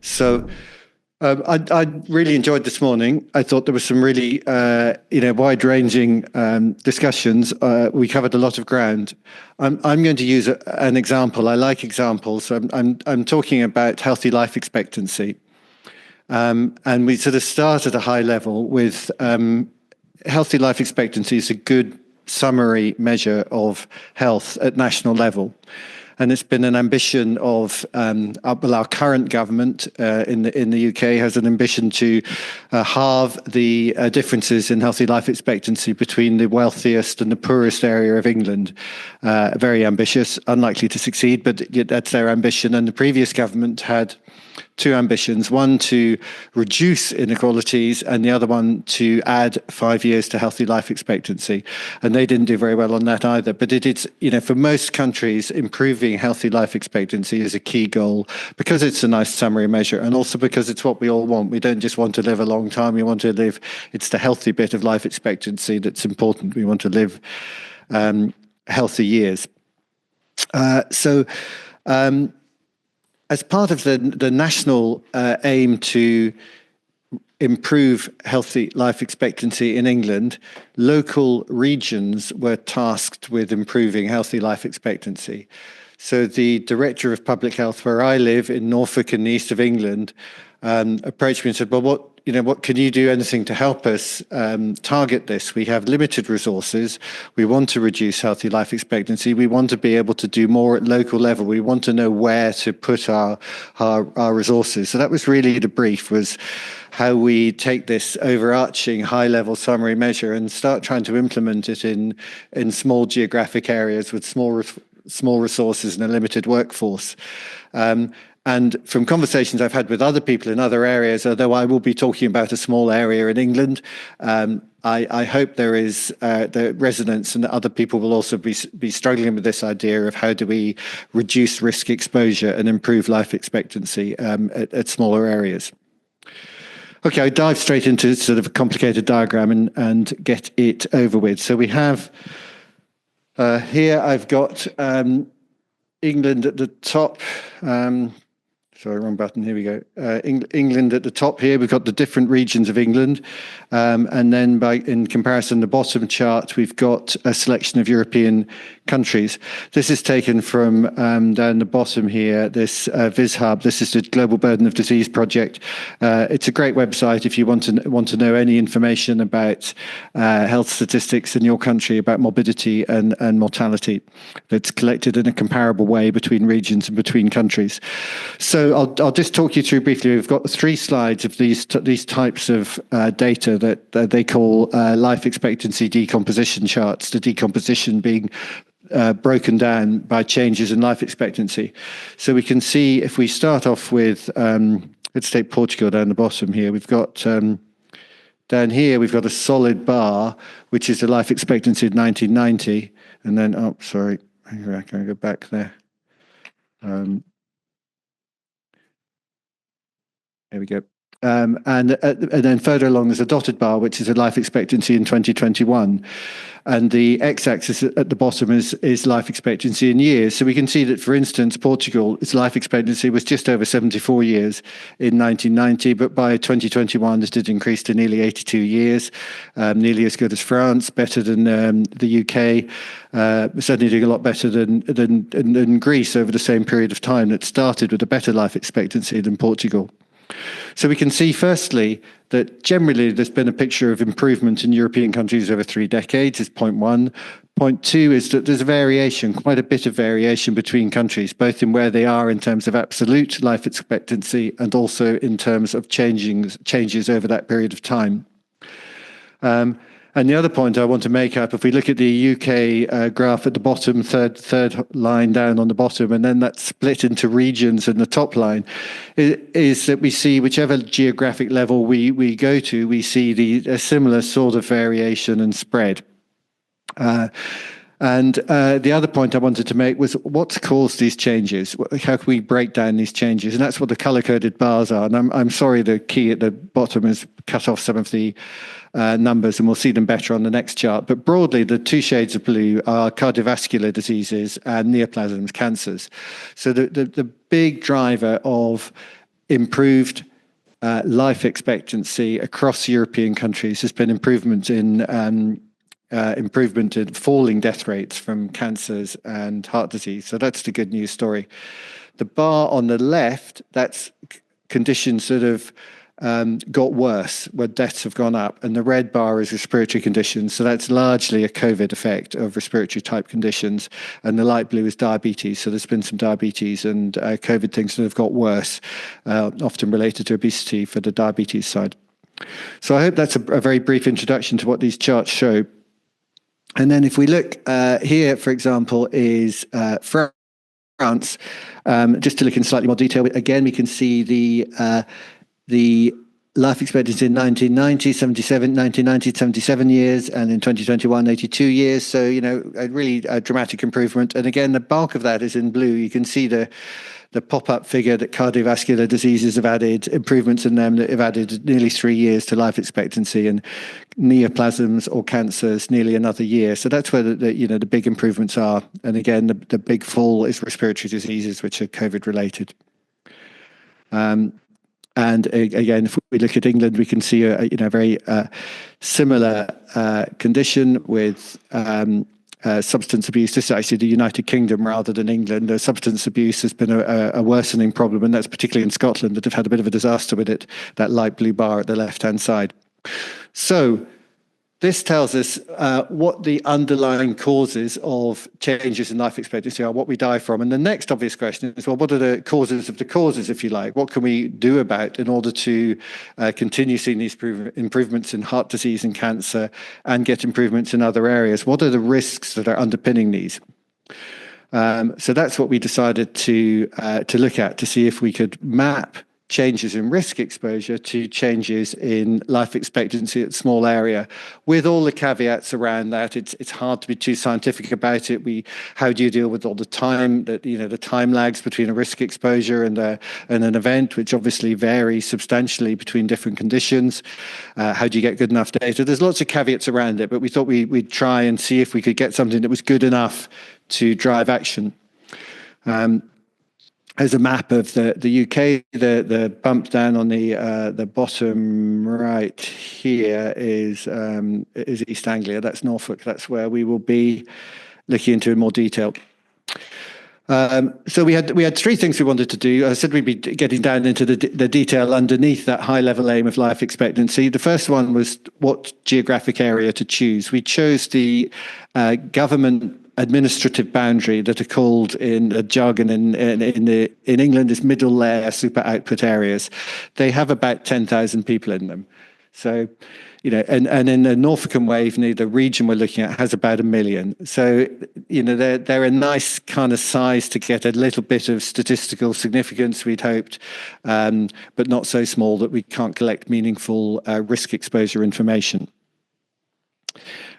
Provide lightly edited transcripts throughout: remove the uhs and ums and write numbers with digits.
So I really enjoyed this morning. I thought there was some really wide-ranging discussions. We covered a lot of ground. I'm going to use an example. I like examples. So I'm talking about healthy life expectancy, and we sort of start at a high level with healthy life expectancy is a good summary measure of health at national level. And it's been an ambition of our current government in the UK has an ambition to halve the differences in healthy life expectancy between the wealthiest and the poorest area of England. Very ambitious, unlikely to succeed, but that's their ambition. And the previous government had two ambitions, one to reduce inequalities and the other one to add 5 years to healthy life expectancy. And they didn't do very well on that either. But it's, for most countries, improving healthy life expectancy is a key goal because it's a nice summary measure and also because it's what we all want. We don't just want to live a long time. We want to live, it's the healthy bit of life expectancy that's important. We want to live healthy years. As part of the national aim to improve healthy life expectancy in England, local regions were tasked with improving healthy life expectancy. So the Director of Public Health where I live in Norfolk in the east of England approached me and said, well, what can you do anything to help us target this? We have limited resources. We want to reduce healthy life expectancy. We want to be able to do more at local level. We want to know where to put our resources. So that was really the brief, was how we take this overarching high-level summary measure and start trying to implement it in small geographic areas with small resources and a limited workforce. And from conversations I've had with other people in other areas, although I will be talking about a small area in England, I hope there is the resonance and that other people will also be struggling with this idea of how do we reduce risk exposure and improve life expectancy at smaller areas. Okay, I dive straight into sort of a complicated diagram and get it over with. So we have, here I've got England at the top. Sorry, wrong button. Here we go. England at the top here. We've got the different regions of England. And then in comparison, the bottom chart, we've got a selection of European countries. This is taken from down the bottom here, this VizHub. This is the Global Burden of Disease Project. It's a great website if you want to know any information about health statistics in your country, about morbidity and mortality. That's collected in a comparable way between regions and between countries. So I'll just talk you through briefly. We've got 3 slides of these types of data that they call life expectancy decomposition charts, the decomposition being broken down by changes in life expectancy. So we can see if we start off with, let's take Portugal down the bottom here. We've got, down here, we've got a solid bar, which is the life expectancy of 1990. And then, oh, sorry, can I go back there? There we go. And then further along, there's a dotted bar, which is a life expectancy in 2021. And the x-axis at the bottom is life expectancy in years. So we can see that, for instance, Portugal, its life expectancy was just over 74 years in 1990, but by 2021, this did increase to nearly 82 years, nearly as good as France, better than the UK, certainly doing a lot better than Greece over the same period of time that started with a better life expectancy than Portugal. So we can see, firstly, that generally there's been a picture of improvement in European countries over 3 decades, is point 1. Point 2 is that there's a variation, quite a bit of variation between countries, both in where they are in terms of absolute life expectancy and also in terms of changes over that period of time. And the other point I want to make up, if we look at the UK graph at the bottom, third line down on the bottom, and then that's split into regions in the top line, is that we see whichever geographic level we go to, we see a similar sort of variation and spread. And the other point I wanted to make was what's caused these changes? How can we break down these changes? And that's what the color-coded bars are. And I'm sorry the key at the bottom has cut off some of the numbers, and we'll see them better on the next chart. But broadly, the 2 shades of blue are cardiovascular diseases and neoplasms, cancers. So the big driver of improved life expectancy across European countries. There's been improvement in falling death rates from cancers and heart disease. So that's the good news story. The bar on the left, that's conditions that have got worse, where deaths have gone up. And the red bar is respiratory conditions. So that's largely a COVID effect of respiratory type conditions. And the light blue is diabetes. So there's been some diabetes and COVID things that have got worse, often related to obesity for the diabetes side. So I hope that's a very brief introduction to what these charts show. And then if we look here, for example, is France, just to look in slightly more detail. Again, we can see the life expectancy in 1990, 77 years, and in 2021, 82 years. So, a really dramatic improvement. And again, the bulk of that is in blue. You can see the pop-up figure that cardiovascular diseases have added, improvements in them that have added nearly 3 years to life expectancy, and neoplasms or cancers nearly another year. So that's where the big improvements are. And again, the big fall is respiratory diseases, which are COVID related. And again, if we look at England, we can see a very similar condition with substance abuse. This is actually the United Kingdom rather than England. The substance abuse has been a worsening problem, and that's particularly in Scotland that have had a bit of a disaster with it, that light blue bar at the left-hand side. So this tells us what the underlying causes of changes in life expectancy are, what we die from. And the next obvious question is, well, what are the causes of the causes, if you like? What can we do about in order to continue seeing these improvements in heart disease and cancer and get improvements in other areas? What are the risks that are underpinning these? So that's what we decided to look at, to see if we could map changes in risk exposure to changes in life expectancy at small area, with all the caveats around that. It's hard to be too scientific about it. How do you deal with all the time that the time lags between a risk exposure and an event, which obviously vary substantially between different conditions? How do you get good enough data? There's lots of caveats around it, but we thought we'd try and see if we could get something that was good enough to drive action. As a map of the UK, the bump down on the bottom right here is East Anglia. That's Norfolk. That's where we will be looking into in more detail. So we had three things we wanted to do. I said we'd be getting down into the detail underneath that high level aim of life expectancy. The first one was what geographic area to choose. We chose the government administrative boundary that are called in jargon in England is middle layer super output areas. They have about 10,000 people in them. So, and in the Norfolk Waveney, the region we're looking at has about 1 million. So, they're a nice kind of size to get a little bit of statistical significance, we'd hoped, but not so small that we can't collect meaningful risk exposure information.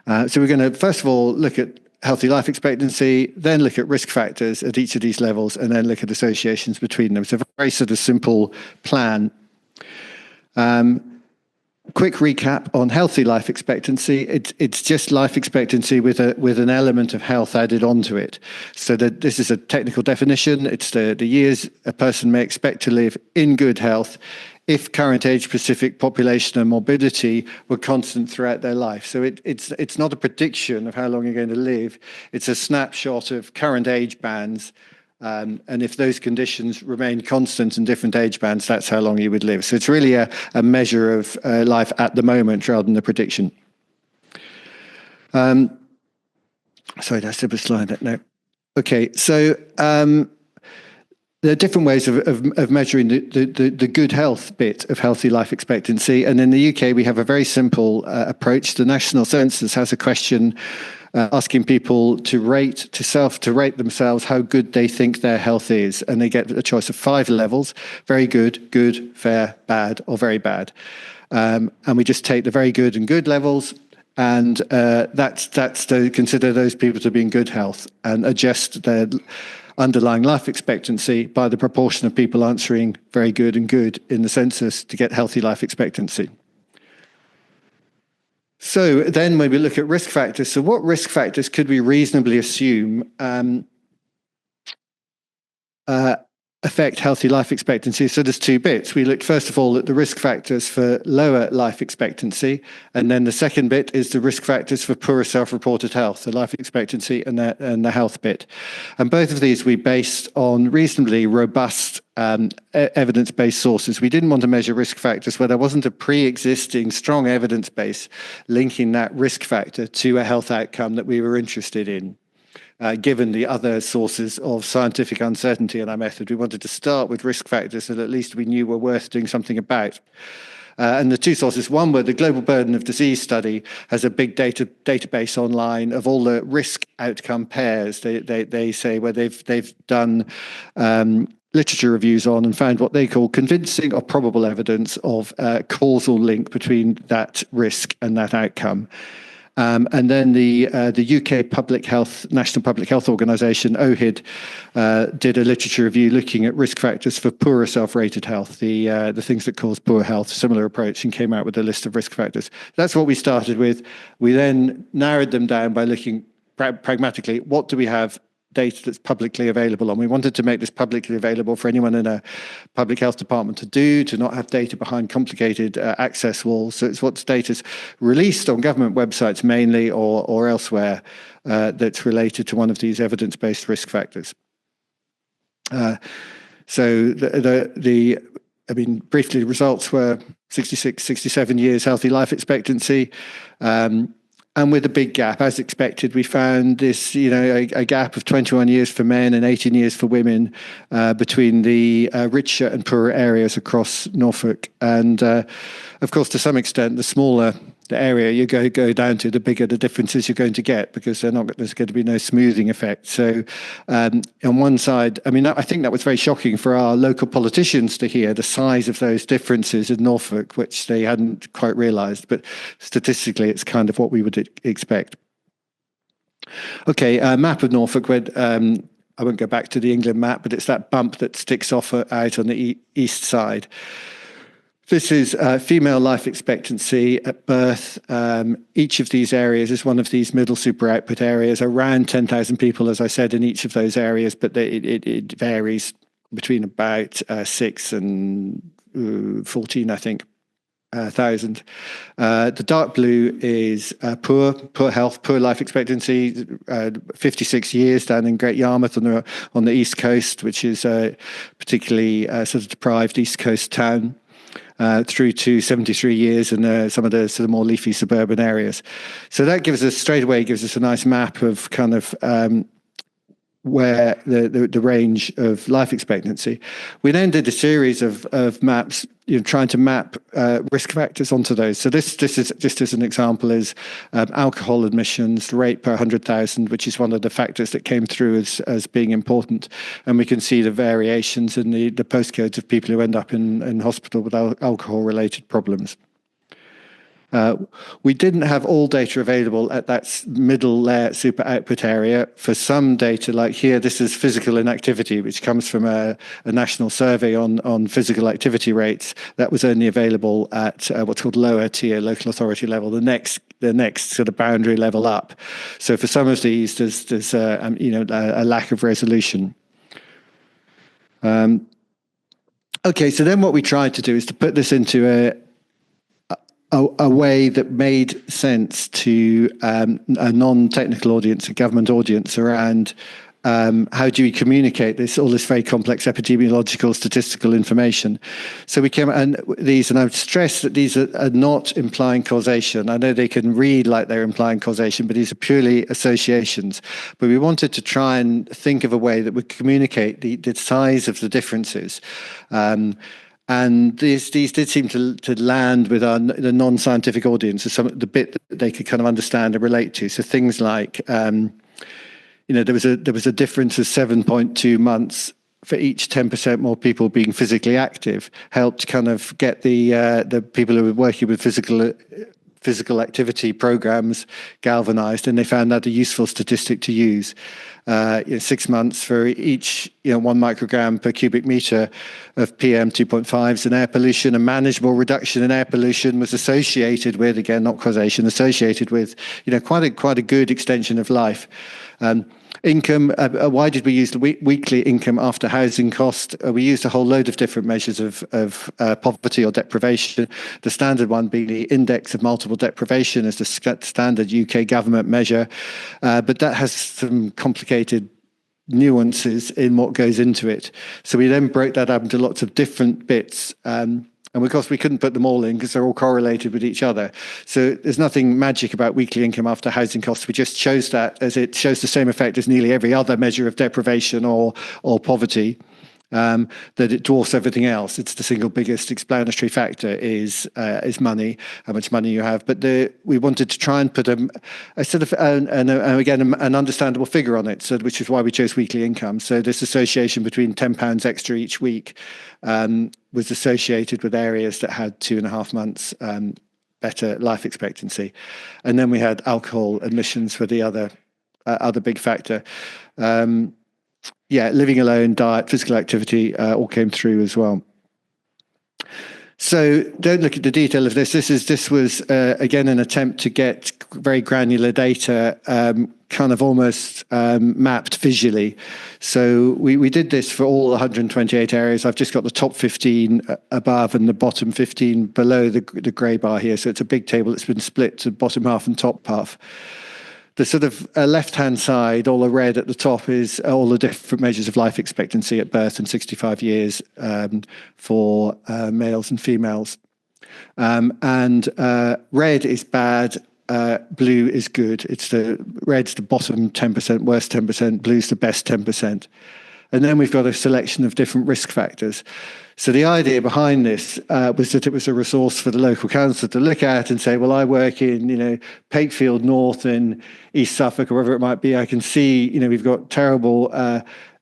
So we're going to, first of all, look at healthy life expectancy, then look at risk factors at each of these levels, and then look at associations between them. So a very sort of simple plan. Quick recap on healthy life expectancy. It's just life expectancy with an element of health added onto it. So that this is a technical definition. It's the years a person may expect to live in good health if current age-specific population and morbidity were constant throughout their life. So it's not a prediction of how long you're going to live. It's a snapshot of current age bands. And if those conditions remain constant in different age bands, that's how long you would live. So it's really a measure of life at the moment rather than a prediction. Sorry, that's a slide. No. Okay, so there are different ways of measuring the good health bit of healthy life expectancy. And in the UK, we have a very simple approach. The National Census has a question asking people to rate themselves how good they think their health is. And they get a choice of 5 levels: very good, good, fair, bad, or very bad. And we just take the very good and good levels, and that's to consider those people to be in good health and adjust their underlying life expectancy by the proportion of people answering very good and good in the census to get healthy life expectancy. So then when we look at risk factors, so what risk factors could we reasonably assume affect healthy life expectancy. So there's two bits. We looked first of all at the risk factors for lower life expectancy, and then the second bit is the risk factors for poorer self-reported health, the life expectancy and the health bit. And both of these we based on reasonably robust evidence-based sources. We didn't want to measure risk factors where there wasn't a pre-existing strong evidence base linking that risk factor to a health outcome that we were interested in. Given the other sources of scientific uncertainty in our method, we wanted to start with risk factors that at least we knew were worth doing something about. And the two sources, one were the Global Burden of Disease study has a big database online of all the risk outcome pairs. They say where they've done literature reviews on and found what they call convincing or probable evidence of a causal link between that risk and that outcome. And then the UK National Public Health Organisation, OHID, did a literature review looking at risk factors for poorer self-rated health, the things that cause poor health, similar approach, and came out with a list of risk factors. That's what we started with. We then narrowed them down by looking pragmatically, what do we have data that's publicly available on. We wanted to make this publicly available for anyone in a public health department to not have data behind complicated access walls. So it's what's data's released on government websites mainly or elsewhere that's related to one of these evidence-based risk factors. So briefly, the results were 66, 67 years healthy life expectancy. And with a big gap, as expected, we found this, a gap of 21 years for men and 18 years for women between the richer and poorer areas across Norfolk. And of course, to some extent, the smaller the area you go down to, the bigger the differences you're going to get, because there's going to be no smoothing effect. So on one side, I think that was very shocking for our local politicians to hear the size of those differences in Norfolk, which they hadn't quite realised. But statistically, it's kind of what we would expect. Okay, map of Norfolk. I won't go back to the England map, but it's that bump that sticks off out on the east side. This is female life expectancy at birth. Each of these areas is one of these middle super output areas, around 10,000 people, as I said, in each of those areas, but it varies between about 6 and 14, I think, thousand. The dark blue is poor health, poor life expectancy, 56 years down in Great Yarmouth on the east coast, which is a particularly sort of deprived east coast town. Through to 73 years in some of the sort of more leafy suburban areas. So that gives us a nice map of kind of where the range of life expectancy. We then did a series of maps, trying to map risk factors onto those. So this is just as an example is alcohol admissions, the rate per 100,000, which is one of the factors that came through as being important. And we can see the variations in the postcodes of people who end up in hospital with alcohol-related problems. We didn't have all data available at that middle layer super output area. For some data, like here, this is physical inactivity, which comes from a national survey on physical activity rates. That was only available at what's called lower tier local authority level, the next sort of boundary level up. So for some of these, there's a lack of resolution. Okay, so then what we tried to do is to put this into a way that made sense to a non-technical audience, a government audience, around how do we communicate all this very complex epidemiological statistical information. So we came, and I would stress that these are not implying causation. I know they can read like they're implying causation, but these are purely associations. But we wanted to try and think of a way that would communicate the size of the differences. And these did seem to land with the non-scientific audience, the bit that they could kind of understand and relate to. So things like, there was a difference of 7.2 months for each 10% more people being physically active, helped kind of get the people who were working with physical activity programs galvanized, and they found that a useful statistic to use. 6 months for each 1 microgram per cubic meter of PM 2.5s and air pollution, a manageable reduction in air pollution was associated with, again, not causation, associated with quite a good extension of life. Income, why did we use the weekly income after housing cost? We used a whole load of different measures of poverty or deprivation. The standard one being the index of multiple deprivation as the standard UK government measure. But that has some complicated nuances in what goes into it. So we then broke that up into lots of different bits. And of course, we couldn't put them all in because they're all correlated with each other. So there's nothing magic about weekly income after housing costs. We just chose that as it shows the same effect as nearly every other measure of deprivation or poverty, that it dwarfs everything else. It's the single biggest explanatory factor is money, how much money you have. But we wanted to try and put a sort of, an understandable figure on it, so which is why we chose weekly income. So this association between £10 extra each week was associated with areas that had 2.5 months better life expectancy. And then we had alcohol admissions for the other big factor. Living alone, diet, physical activity all came through as well. So don't look at the detail of this. This was again an attempt to get very granular data, kind of almost mapped visually. So we did this for all 128 areas. I've just got the top 15 above and the bottom 15 below the grey bar here. So it's a big table that's been split to bottom half and top half. The sort of left-hand side, all the red at the top, is all the different measures of life expectancy at birth and 65 years for males and females. And red is bad, blue is good. Red's the bottom 10%, worst 10%, blue's the best 10%. And then we've got a selection of different risk factors. So the idea behind this was that it was a resource for the local council to look at and say, well, I work in, Pakefield North in East Suffolk or wherever it might be. I can see, we've got terrible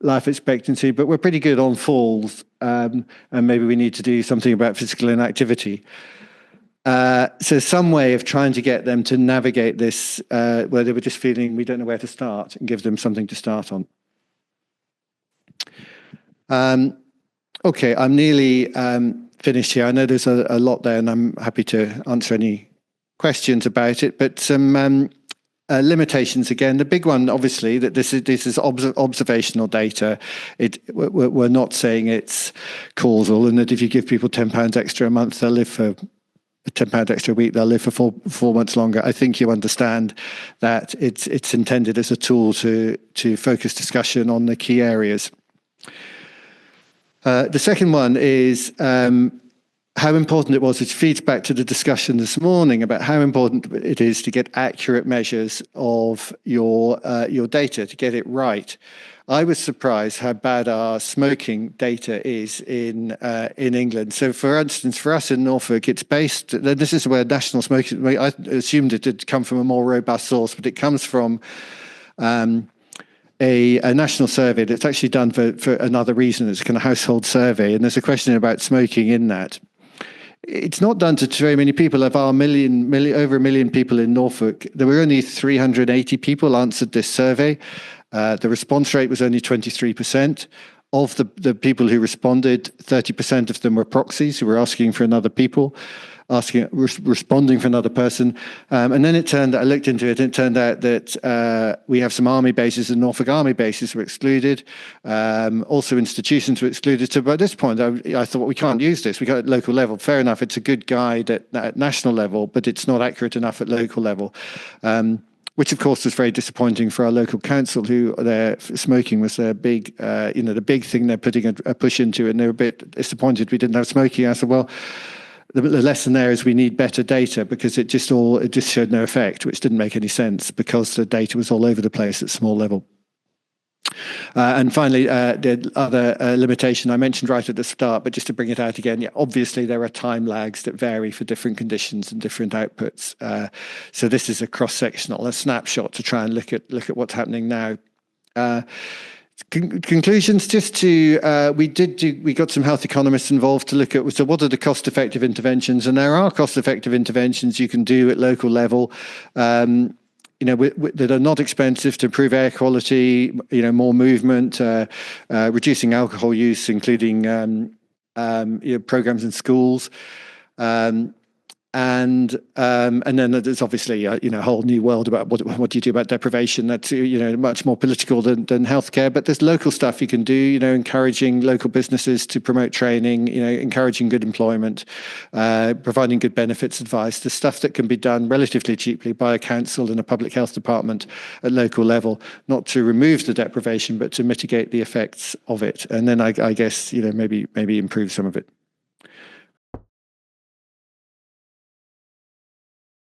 life expectancy, but we're pretty good on falls, and maybe we need to do something about physical inactivity. So some way of trying to get them to navigate this where they were just feeling we don't know where to start and give them something to start on. Okay, I'm nearly finished here. I know there's a lot there, and I'm happy to answer any questions about it. But some limitations again. The big one, obviously, that this is observational data. We're not saying it's causal, and that if you give people £10 extra a month, they'll live for £10 extra a week. They'll live for four months longer. I think you understand that it's intended as a tool to focus discussion on the key areas. The second one is how important it was, which feeds back to the discussion this morning about how important it is to get accurate measures of your data, to get it right. I was surprised how bad our smoking data is in England. So, for instance, for us in Norfolk, it's based. This is where national smoking. I assumed it had come from a more robust source, but it comes from a national survey that's actually done for another reason. It's a kind of household survey, and there's a question about smoking in that. It's not done to very many people. Of our over 1 million people in Norfolk, there were only 380 people answered this survey. The response rate was only 23%. Of the people who responded, 30% of them were proxies who were asking for another people. Responding for another person. And then I looked into it, and it turned out that we have some army bases, and Norfolk army bases were excluded. Also institutions were excluded. So by this point, I thought, well, we can't use this. We got it at local level. Fair enough, it's a good guide at national level, but it's not accurate enough at local level. Which of course was very disappointing for our local council, who their smoking was their big, the big thing they're putting a push into, and they were a bit disappointed we didn't have smoking. I said, well, the lesson there is we need better data, because it just showed no effect, which didn't make any sense because the data was all over the place at small level. And finally, the other limitation I mentioned right at the start, but just to bring it out again, obviously there are time lags that vary for different conditions and different outputs. So this is a snapshot to try and look at what's happening now. Conclusions, just to we got some health economists involved to look at, so what are the cost-effective interventions, and there are cost-effective interventions you can do at local level that are not expensive to improve air quality, more movement, reducing alcohol use, including programs in schools. And then there's obviously a whole new world about what do you do about deprivation. That's much more political than healthcare. But there's local stuff you can do. Encouraging local businesses to promote training. Encouraging good employment, providing good benefits advice. The stuff that can be done relatively cheaply by a council and a public health department at local level, not to remove the deprivation, but to mitigate the effects of it. And then I guess maybe improve some of it.